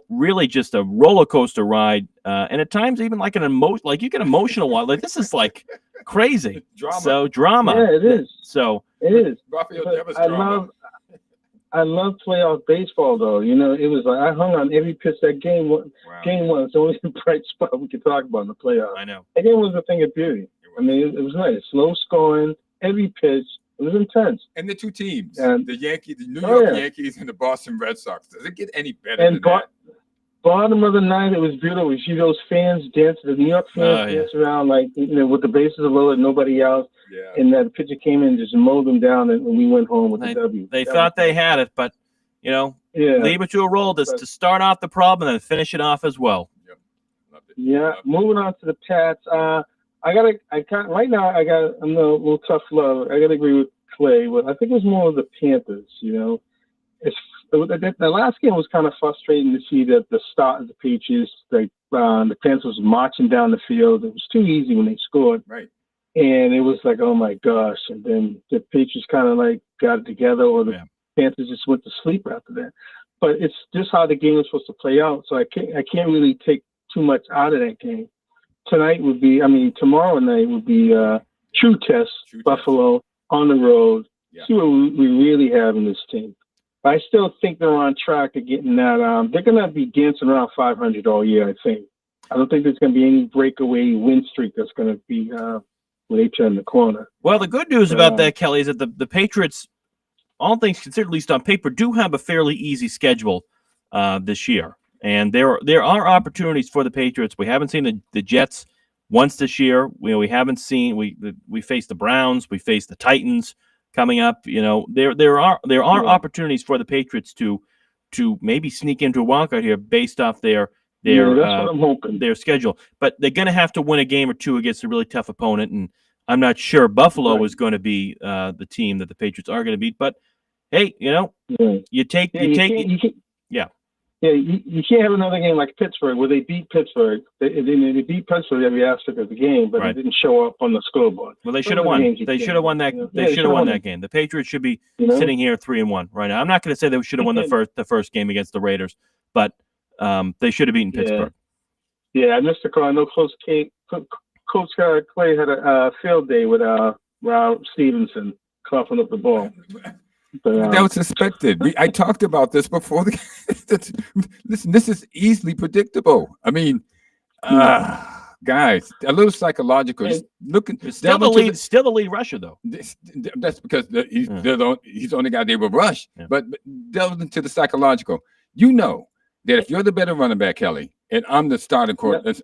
Really just a roller coaster ride, and at times even like you get emotional. Like this is like crazy.
Drama.
So drama.
Yeah, it is.
So
it is.
Rafael Devers drama.
I love playoff baseball, though. It was like I hung on every pitch that game.
Wow.
Game one, it's the only bright spot we could talk about in the playoffs.
I know.
That game was a thing of beauty. I mean, it was nice. Slow scoring, every pitch. It was intense.
And the two teams,
And,
the New York Yankees and the Boston Red Sox. Does it get any better than that?
Bottom of the ninth, it was beautiful. You see those fans dance, the New York fans dance around like, with the bases loaded, nobody out.
Yeah.
And that pitcher came in and just mowed them down, and we went home with the W.
They thought they had it, but, leave it to a roll to start off the problem and then finish it off as well.
Yep. Loved it.
Yeah.
Loved it.
Moving on to the Pats. Right now I'm a little tough love. I got to agree with Clay, but I think it was more of the Panthers, The last game was kind of frustrating to see that the start of the Patriots, the Panthers was marching down the field. It was too easy when they scored.
Right.
And it was like, oh my gosh. And then the Patriots kind of like got it together, or the Panthers just went to sleep after that. But it's just how the game was supposed to play out. So I can't really take too much out of that game. Tomorrow night would be true test, Buffalo on the road.
Yeah.
See what we really have in this team. But I still think they're on track to getting that. They're going to be dancing around 500 all year, I think. I don't think there's going to be any breakaway win streak that's going to be when they turn the corner.
Well, the good news about that, Kelly, is that the Patriots, all things considered, at least on paper, do have a fairly easy schedule this year. And there are opportunities for the Patriots. We haven't seen the Jets once this year. We haven't seen we face the Browns, we face the Titans coming up. There are opportunities for the Patriots to maybe sneak into a wild card here based off their
that's what I'm hoping.
Their schedule. But they're going to have to win a game or two against a really tough opponent, and I'm not sure Buffalo is going to be the team that the Patriots are going to beat. But hey, you take. Yeah,
you can't have another game like Pittsburgh where they beat Pittsburgh. They beat Pittsburgh every aspect of the game, but it didn't show up on the scoreboard.
Well, they should have won. They should have won that. They should have won that game. The Patriots should be sitting here 3-1 right now. I'm not going to say they should have won the first game against the Raiders, but they should have beaten Pittsburgh.
Yeah, I missed the call. I know Coach Clay had a field day with Rob Stevenson coughing up the ball. But,
that was suspected. I talked about this before. Listen, this is easily predictable. I mean, guys, a little psychological.
Still the lead rusher, though.
That's because he's the only guy they will rush. Yeah. But delve into the psychological. That if you're the better running back, Kelly, and I'm the starting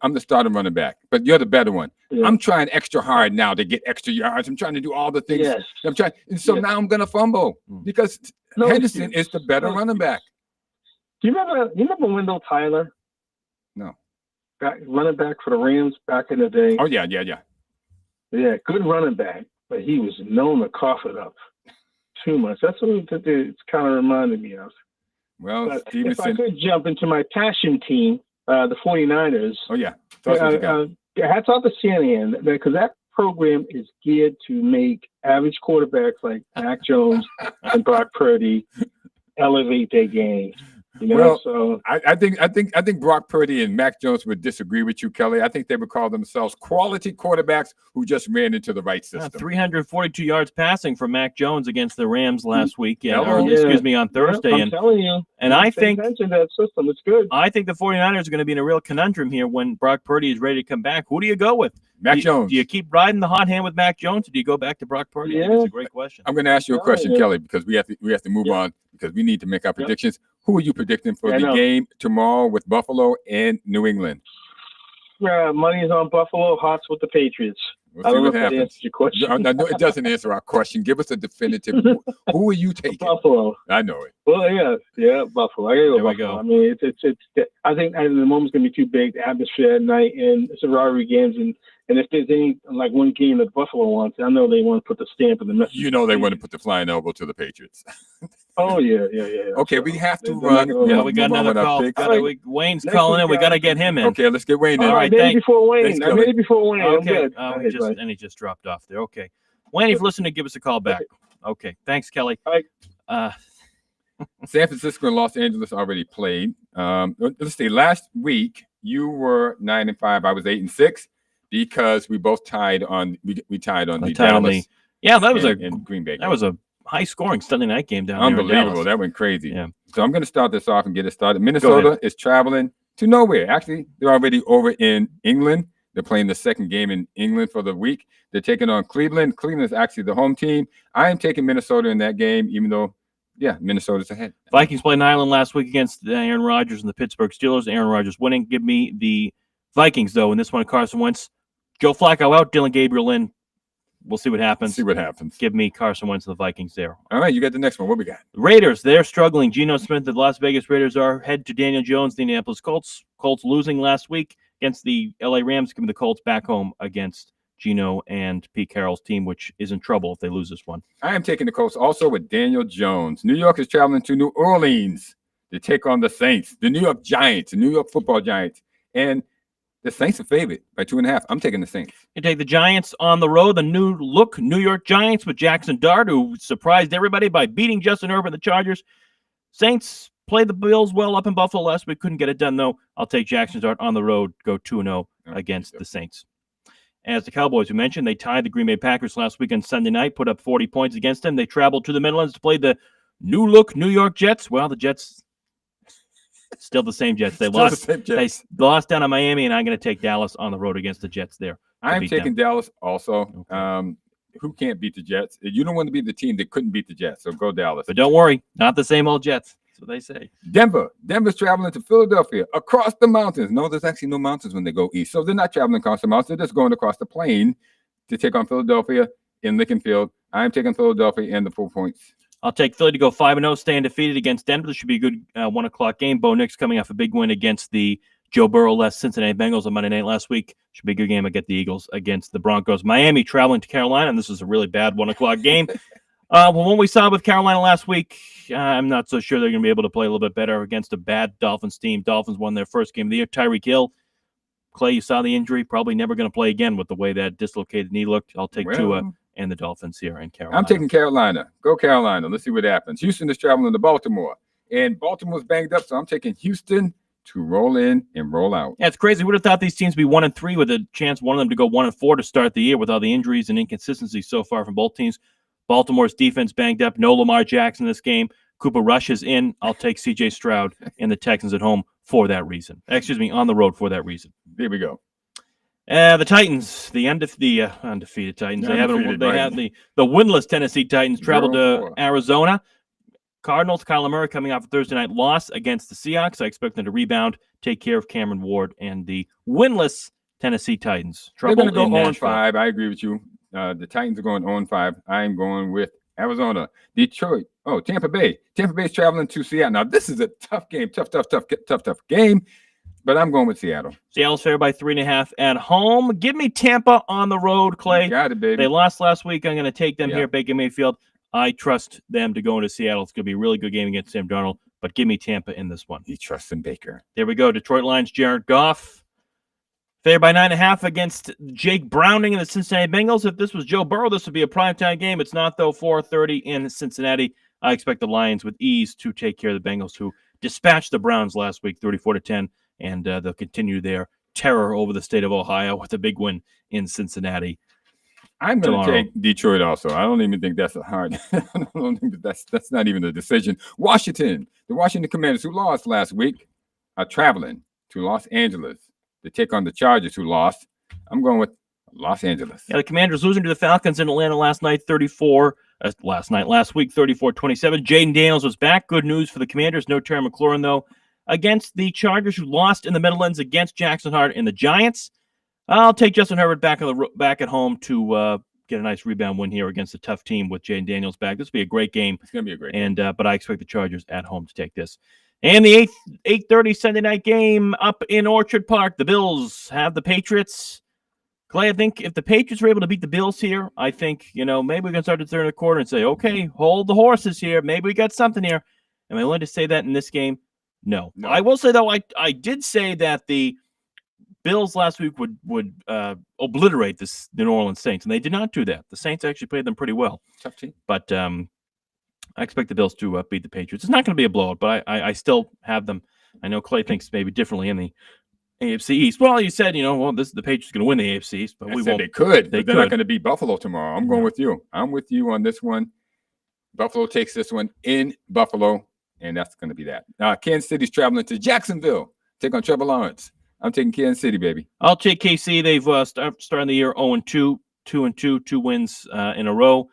I'm the starting running back, but you're the better one. Yeah. I'm trying extra hard now to get extra yards. I'm trying to do all the things.
Yes.
I'm trying, and so now I'm gonna fumble because Henderson is the better running back.
Do you remember Wendell Tyler?
No.
Running back for the Rams back in the day.
Oh yeah.
Yeah, good running back, but he was known to cough it up too much. That's what it's kind of reminded me of.
Well,
if I could jump into my passion team, the 49ers.
Oh, yeah.
Hats off to Shanahan, because that program is geared to make average quarterbacks like Mac Jones and Brock Purdy elevate their game. You know,
Well,
so
I think Brock Purdy and Mac Jones would disagree with you, Kelly. I think they would call themselves quality quarterbacks who just ran into the right system.
342 yards passing for Mac Jones against the Rams last week,
Hello.
excuse me, on Thursday.
I'm telling you.
And I think
attention to that system. It's good.
I think the 49ers are going to be in a real conundrum here when Brock Purdy is ready to come back. Who do you go with?
Mac Jones.
Do you keep riding the hot hand with Mac Jones, or do you go back to Brock Purdy? I think it's a great question.
I'm going to ask you a question, Kelly, because we have to move on because we need to make our predictions. Who are you predicting for the game tomorrow with Buffalo and New England?
Money's on Buffalo. Hearts with the Patriots.
We'll see what happens.
Answers your question.
No, it doesn't answer our question. Give us a definitive. Who are you taking?
Buffalo.
I know it.
Well, yeah, Buffalo. I gotta go
There we
Buffalo.
go.
I mean, it's. I think the moment's gonna be too big. The atmosphere at night, and it's a rivalry games, and if there's any like one game that Buffalo wants, I know they want to put the stamp in the message.
You know they want to put the flying elbow to the Patriots.
Oh yeah.
Okay,
So,
we have to
they're
run.
not gonna-
We got another call. Wayne's
Next
calling in.
week,
We got to get him in.
Okay, let's get Wayne in.
All right,
maybe before Wayne.
Thanks,
I
Kelly.
made it before Wayne. I'm
Okay.
good.
Oh,
Bye.
he just dropped off there. Okay. Wayne, if you're listening, give us a call back. Okay. Thanks, Kelly.
All right.
San Francisco and Los Angeles already played. Let's see. Last week you were 9-5. I was 8-6 because we both tied on. We tied on the Dallas.
That was
and Green Bay.
that was a high-scoring Sunday night game down there in
unbelievable.
Dallas.
That went crazy.
Yeah.
So I'm going to start this off and get it started. Minnesota is traveling to nowhere. Actually, they're already over in England. They're playing the second game in England for the week. They're taking on Cleveland. Cleveland is actually the home team. I am taking Minnesota in that game, even though, Minnesota's ahead.
Vikings played in Ireland last week against Aaron Rodgers and the Pittsburgh Steelers. Aaron Rodgers winning. Give me the Vikings, though, in this one. Carson Wentz. Joe Flacco out. Dylan Gabriel in. We'll see what happens. Give me Carson Wentz and the Vikings there.
All right, you got the next one. What we got?
Raiders, they're struggling. Geno Smith, the Las Vegas Raiders are head to Daniel Jones, the Indianapolis Colts. Colts losing last week against the LA Rams. Give me the Colts back home against Geno and Pete Carroll's team, which is in trouble if they lose this one.
I am taking the Colts also with Daniel Jones. New York is traveling to New Orleans to take on the Saints, the New York Giants, the New York Football Giants. And the Saints are favored by 2.5. I'm taking the Saints.
You take the Giants on the road, the new look New York Giants with Jackson Dart, who surprised everybody by beating Justin Herbert and the Chargers. Saints played the Bills well up in Buffalo last week. Couldn't get it done, though. I'll take Jackson Dart on the road, go 2-0 against the Saints. As the Cowboys, we mentioned, they tied the Green Bay Packers last week on Sunday night, put up 40 points against them. They traveled to the Midlands to play the new look New York Jets. Well, the Jets, still the same Jets. They lost down in Miami, and I'm going to take Dallas on the road against the Jets there.
I'm taking Dallas also. Okay. Who can't beat the Jets? You don't want to be the team that couldn't beat the Jets, so go Dallas.
But don't worry, not the same old Jets. That's what they say.
Denver's traveling to Philadelphia across the mountains. No, there's actually no mountains when they go east. So they're not traveling across the mountains. They're just going across the plain to take on Philadelphia in Lincoln Field. I'm taking Philadelphia and the 4 points.
I'll take Philly to go 5-0, stay undefeated against Denver. This should be a good 1 o'clock game. Bo Nix coming off a big win against the Joe Burrow-less Cincinnati Bengals on Monday night last week. Should be a good game. I get the Eagles against the Broncos. Miami traveling to Carolina, and this is a really bad 1 o'clock game. Well, what we saw with Carolina last week, I'm not so sure they're going to be able to play a little bit better against a bad Dolphins team. Dolphins won their first game of the year. Tyreek Hill, Clay, you saw the injury, probably never going to play again with the way that dislocated knee looked. I'll take Tua and the Dolphins here in Carolina.
I'm taking Carolina. Go Carolina. Let's see what happens. Houston is traveling to Baltimore, and Baltimore's banged up, so I'm taking Houston to roll in and roll out.
Yeah, it's crazy. We would have thought these teams would be 1-3 with a chance one of them to go 1-4 to start the year with all the injuries and inconsistencies so far from both teams. Baltimore's defense banged up. No Lamar Jackson this game. Cooper Rush is in. I'll take C.J. Stroud and the Texans at home for that reason. On the road for that reason.
There we go.
The Titans, the undefeated Titans. They have the winless Tennessee Titans traveled to Arizona. Cardinals, Kyler Murray coming off a Thursday night loss against the Seahawks. I expect them to rebound, take care of Cameron Ward and the winless Tennessee Titans.
They're going to go 0-5. I agree with you. The Titans are going 0-5. I'm going with Arizona. Detroit. Tampa Bay. Tampa Bay's traveling to Seattle. Now, this is a tough game. Tough game. But I'm going with Seattle.
Seattle's favored by 3.5 at home. Give me Tampa on the road, Clay.
You got it, baby.
They lost last week. I'm going to take them here at Baker Mayfield. I trust them to go into Seattle. It's going to be a really good game against Sam Darnold, but give me Tampa in this one.
He trusts in Baker.
There we go. Detroit Lions, Jared Goff. Favored by 9.5 against Jake Browning and the Cincinnati Bengals. If this was Joe Burrow, this would be a primetime game. It's not, though. 4:30 in Cincinnati. I expect the Lions with ease to take care of the Bengals, who dispatched the Browns last week, 34-10, and they'll continue their terror over the state of Ohio with a big win in Cincinnati.
I'm going to take Detroit also. I don't even think that's a hard. I don't think that's not even a decision. Washington, the Washington Commanders, who lost last week, are traveling to Los Angeles to take on the Chargers, who lost. I'm going with Los Angeles.
Yeah, the Commanders losing to the Falcons in Atlanta last week, 34-27. Jaden Daniels was back. Good news for the Commanders. No Terry McLaurin, though. Against the Chargers, who lost in the Meadowlands against Jackson Hart and the Giants. I'll take Justin Herbert back at home to get a nice rebound win here against a tough team with Jaden Daniels back. This will be a great game.
It's going to be a great game.
But I expect the Chargers at home to take this. And the 8:30 Sunday night game up in Orchard Park. The Bills have the Patriots. Clay, I think if the Patriots were able to beat the Bills here, I think, maybe we can start to turn the corner and say, okay, hold the horses here. Maybe we got something here. Am I willing to say that in this game? No. I will say, though, I did say that the Bills last week would obliterate the New Orleans Saints, and they did not do that. The Saints actually played them pretty well.
Tough team.
But I expect the Bills to beat the Patriots. It's not going to be a blowout, but I still have them. I know Clay thinks maybe differently in the AFC East. Well, you said, the Patriots going to win the AFC East, but we won't.
They could. They're not going to beat Buffalo tomorrow. I'm going with you. I'm with you on this one. Buffalo takes this one in Buffalo, and that's going to be that. Kansas City's traveling to Jacksonville. Take on Trevor Lawrence. I'm taking Kansas City, baby.
I'll take KC. They've starting the year 0-2, 2-2, 2 wins in a row.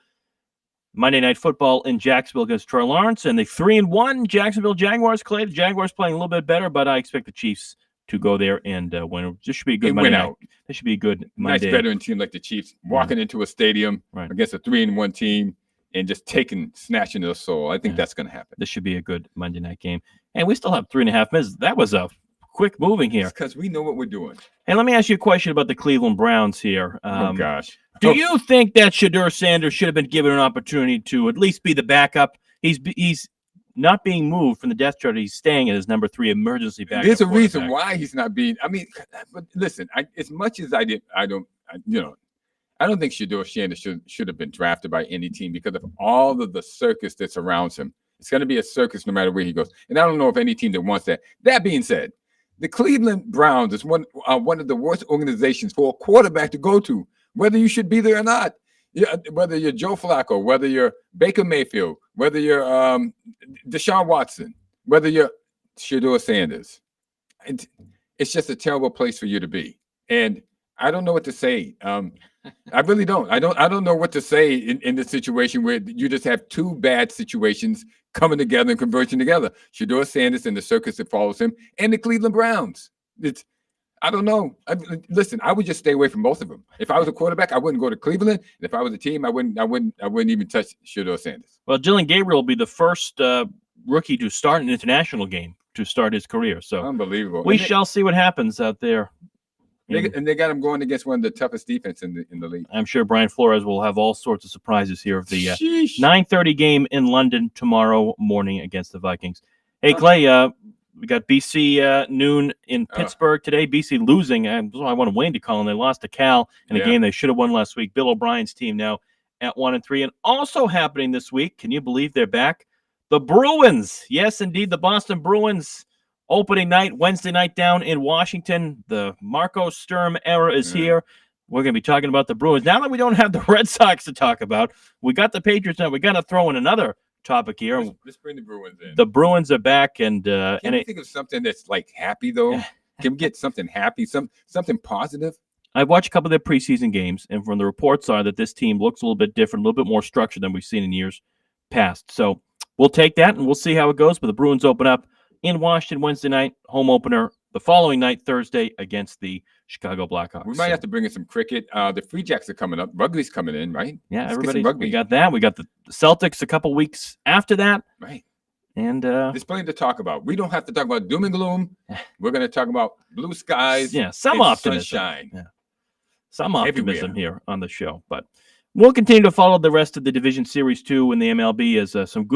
Monday Night Football in Jacksonville against Trevor Lawrence, and the 3-1 Jacksonville Jaguars. Clay, the Jaguars playing a little bit better, but I expect the Chiefs to go there and win. This should be a good Monday night. This should be a good Monday.
Nice veteran team like the Chiefs walking into a stadium against a 3-1 team and just snatching their soul. I think that's going to happen.
This should be a good Monday night game. And we still have 3.5 minutes. That was a quick moving here.
Because we know what we're doing.
And let me ask you a question about the Cleveland Browns here.
Oh, gosh.
Do you think that Shedeur Sanders should have been given an opportunity to at least be the backup? He's not being moved from the depth chart. He's staying at his number 3 emergency backup.
There's a reason why he's not being. But listen, as much as I don't think Shedeur Sanders should have been drafted by any team because of all of the circus that surrounds him. It's going to be a circus no matter where he goes. And I don't know if any team that wants that. That being said, the Cleveland Browns is one of the worst organizations for a quarterback to go to, whether you should be there or not. Yeah, whether you're Joe Flacco, whether you're Baker Mayfield, whether you're Deshaun Watson, whether you're Shedeur Sanders. It's just a terrible place for you to be. And I don't know what to say. I really don't. I don't know what to say in this situation where you just have two bad situations coming together and converging together. Shedeur Sanders and the circus that follows him, and the Cleveland Browns. I don't know. Listen, I would just stay away from both of them. If I was a quarterback, I wouldn't go to Cleveland. And if I was a team, I wouldn't even touch Shedeur Sanders.
Well, Dylan Gabriel will be the first rookie to start an international game to start his career. So
unbelievable.
We shall see what happens out there.
They got him going against one of the toughest defense in the league.
I'm sure Brian Flores will have all sorts of surprises here of the 9:30 game in London tomorrow morning against the Vikings. Hey, Clay, we got BC noon in Pittsburgh today. BC losing. I want Wayne to call, and they lost to Cal in a game they should have won last week. Bill O'Brien's team now at 1-3. And also happening this week, can you believe they're back? The Bruins. Yes, indeed, the Boston Bruins. Opening night, Wednesday night down in Washington. The Marco Sturm era is here. We're going to be talking about the Bruins. Now that we don't have the Red Sox to talk about, we got the Patriots now. We got to throw in another topic here.
Let's bring the Bruins in.
The Bruins are back. And
can we think of something that's like happy, though? Can we get something happy, something positive?
I've watched a couple of their preseason games, and from the reports are that this team looks a little bit different, a little bit more structured than we've seen in years past. So we'll take that, and we'll see how it goes. But the Bruins open up in Washington Wednesday night, home opener the following night, Thursday, against the Chicago Blackhawks.
We might have to bring in some cricket. The FreeJacks are coming up. Rugby's coming in, right?
Yeah, everybody. We got that. We got the Celtics a couple weeks after that.
Right.
And
there's plenty to talk about. We don't have to talk about doom and gloom. We're going to talk about blue skies.
Yeah, some optimism.
Sunshine.
Yeah. Some optimism here on the show, but we'll continue to follow the rest of the Division Series 2 in the MLB as some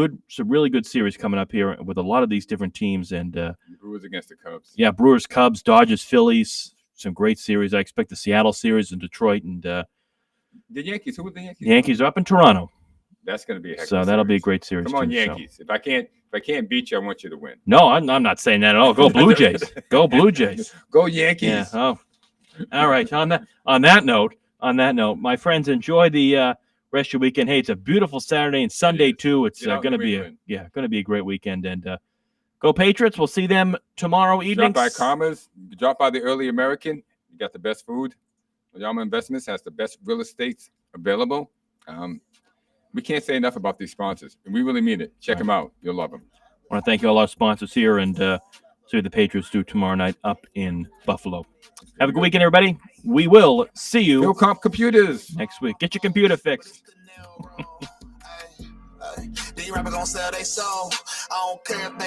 really good series coming up here with a lot of these different teams. And
Brewers against the Cubs.
Yeah, Brewers, Cubs, Dodgers, Phillies, some great series. I expect the Seattle series in Detroit. And
the Yankees, who are the Yankees?
The Yankees are up in Toronto.
That's going to be a heck
so
of a
that'll
series.
Be a great series.
Come on, Yankees. So. If I If I can't beat you, I want you to win.
No, I'm not saying that at all. Go Blue Jays. Go Blue Jays.
Go Yankees.
Yeah. Oh. All right. On that note, my friends, enjoy the rest of your weekend. Hey, it's a beautiful Saturday and Sunday too. It's going to be a great weekend. And go Patriots. We'll see them tomorrow evening.
Drop by Commerce. Drop by the Early American. You got the best food. Yama Investments has the best real estate available. We can't say enough about these sponsors, and we really mean it. Check them out. You'll love them.
I want to thank all our sponsors here, and see what the Patriots do tomorrow night up in Buffalo. Have a good weekend, everybody. We will see you.
Phil Comp Computers
next week. Get your computer fixed.
These rappers gonna sell their soul. I don't care if they